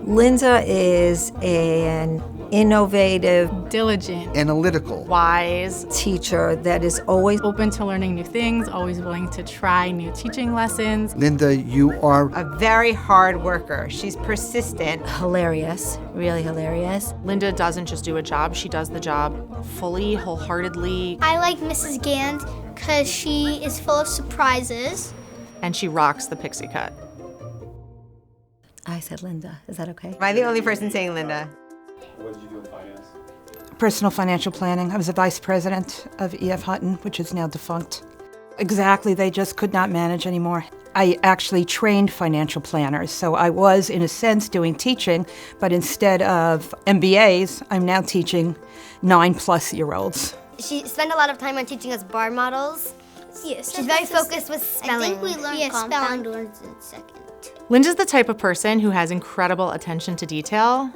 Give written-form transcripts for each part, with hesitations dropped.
Linda is an innovative, diligent, analytical, wise teacher that is always open to learning new things, always willing to try new teaching lessons. Linda, you are a very hard worker. She's persistent. Hilarious, really hilarious. Linda doesn't just do a job, she does the job fully, wholeheartedly. I like Mrs. Gans because she is full of surprises. And she rocks the pixie cut. I said Linda. Is that okay? Am I the only person saying Linda? What did you do in finance? Personal financial planning. I was a vice president of E.F. Hutton, which is now defunct. Exactly, they just could not manage anymore. I actually trained financial planners, so I was, in a sense, doing teaching, but instead of MBAs, I'm now teaching 9+-year-olds. She spent a lot of time on teaching us bar models. Yes, she's very focused with spelling. I think we learned compound words in second. Linda's the type of person who has incredible attention to detail.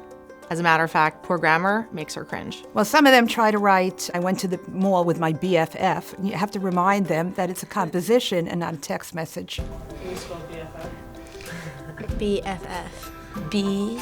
As a matter of fact, poor grammar makes her cringe. Well, some of them try to write, I went to the mall with my BFF, and you have to remind them that it's a composition and not a text message. Can you spell BFF? BFF. B.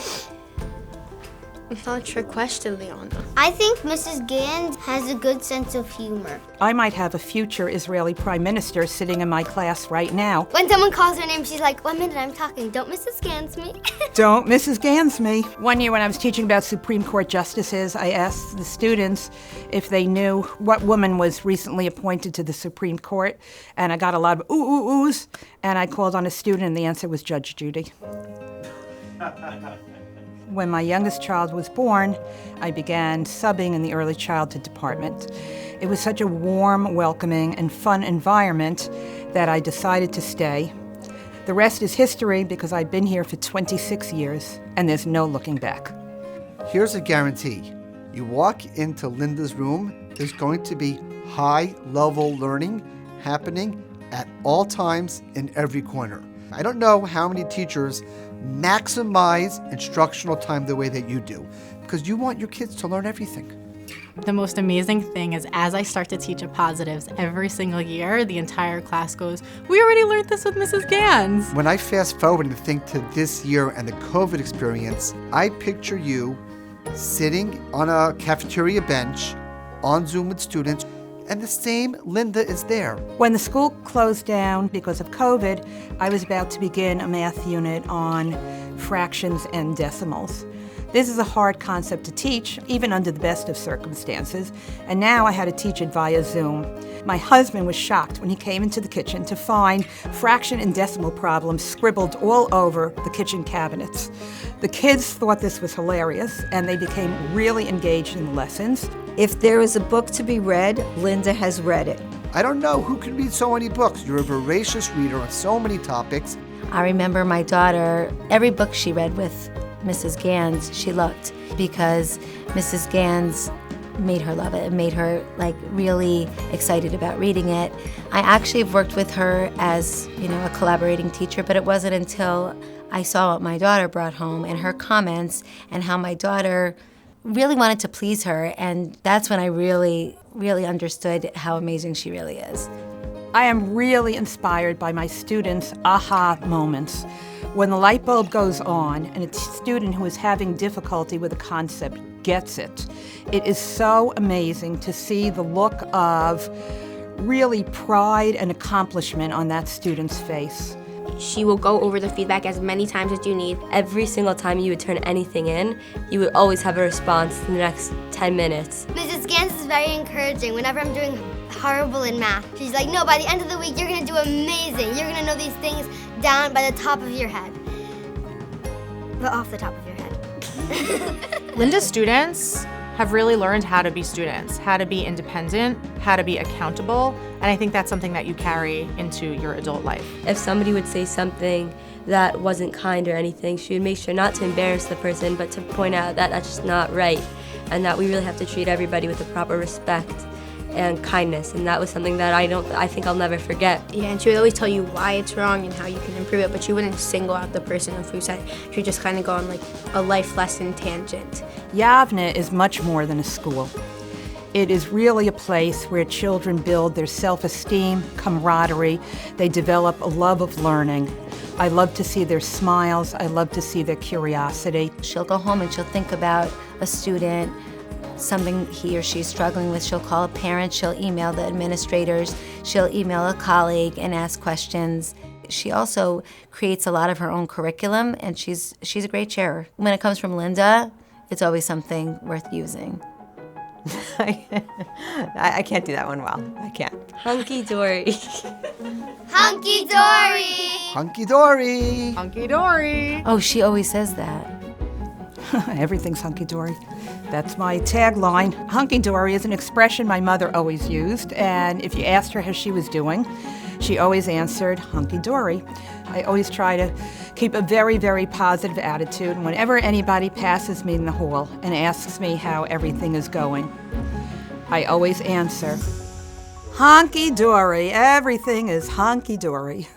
It's not a trick question, Leona. I think Mrs. Gans has a good sense of humor. I might have a future Israeli prime minister sitting in my class right now. When someone calls her name, she's like, 1 minute, I'm talking. Don't Mrs. Gans me. Don't Mrs. Gans me. One year when I was teaching about Supreme Court justices, I asked the students if they knew what woman was recently appointed to the Supreme Court, and I got a lot of oohs, and I called on a student, and the answer was Judge Judy. When my youngest child was born, I began subbing in the early childhood department. It was such a warm, welcoming, and fun environment that I decided to stay. The rest is history because I've been here for 26 years, and there's no looking back. Here's a guarantee. You walk into Linda's room, there's going to be high-level learning happening at all times in every corner. I don't know how many teachers maximize instructional time the way that you do, because you want your kids to learn everything. The most amazing thing is as I start to teach a positives every single year, the entire class goes, we already learned this with Mrs. Gans. When I fast forward and think to this year and the COVID experience, I picture you sitting on a cafeteria bench on Zoom with students, and the same Linda is there. When the school closed down because of COVID, I was about to begin a math unit on fractions and decimals. This is a hard concept to teach, even under the best of circumstances, and now I had to teach it via Zoom. My husband was shocked when he came into the kitchen to find fraction and decimal problems scribbled all over the kitchen cabinets. The kids thought this was hilarious, and they became really engaged in the lessons. If there is a book to be read, Linda has read it. I don't know who can read so many books. You're a voracious reader on so many topics. I remember my daughter, every book she read with Mrs. Gans, she loved, because Mrs. Gans made her love it and made her really excited about reading it. I actually have worked with her as, a collaborating teacher, but it wasn't until I saw what my daughter brought home and her comments and how my daughter really wanted to please her, and that's when I really, really understood how amazing she really is. I am really inspired by my students' aha moments. When the light bulb goes on and a student who is having difficulty with a concept gets it, it is so amazing to see the look of really pride and accomplishment on that student's face. She will go over the feedback as many times as you need. Every single time you would turn anything in, you would always have a response in the next 10 minutes. Mrs. Gans is very encouraging whenever I'm doing horrible in math. She's like, no, by the end of the week, you're gonna do amazing. You're gonna know these things down by the top of your head. But off the top of your head. Linda's students have really learned how to be students, how to be independent, how to be accountable, and I think that's something that you carry into your adult life. If somebody would say something that wasn't kind or anything, she would make sure not to embarrass the person, but to point out that that's just not right, and that we really have to treat everybody with the proper respect and kindness, and that was something that I think I'll never forget. Yeah, and she would always tell you why it's wrong and how you can improve it, but she wouldn't single out the person who said it. She'd just kind of go on a life lesson tangent. Yavneh is much more than a school. It is really a place where children build their self-esteem, camaraderie, they develop a love of learning. I love to see their smiles. I love to see their curiosity. She'll go home and she'll think about a student, something he or she's struggling with. She'll call a parent, she'll email the administrators, she'll email a colleague and ask questions. She also creates a lot of her own curriculum, and she's a great sharer. When it comes from Linda, it's always something worth using. I can't do that one well. I can't. Hunky dory. Hunky dory. Hunky dory. Hunky dory. Oh, she always says that. Everything's hunky-dory. That's my tagline. Hunky-dory is an expression my mother always used, and if you asked her how she was doing, she always answered hunky-dory. I always try to keep a very, very positive attitude, and whenever anybody passes me in the hall and asks me how everything is going, I always answer, hunky-dory, everything is hunky-dory.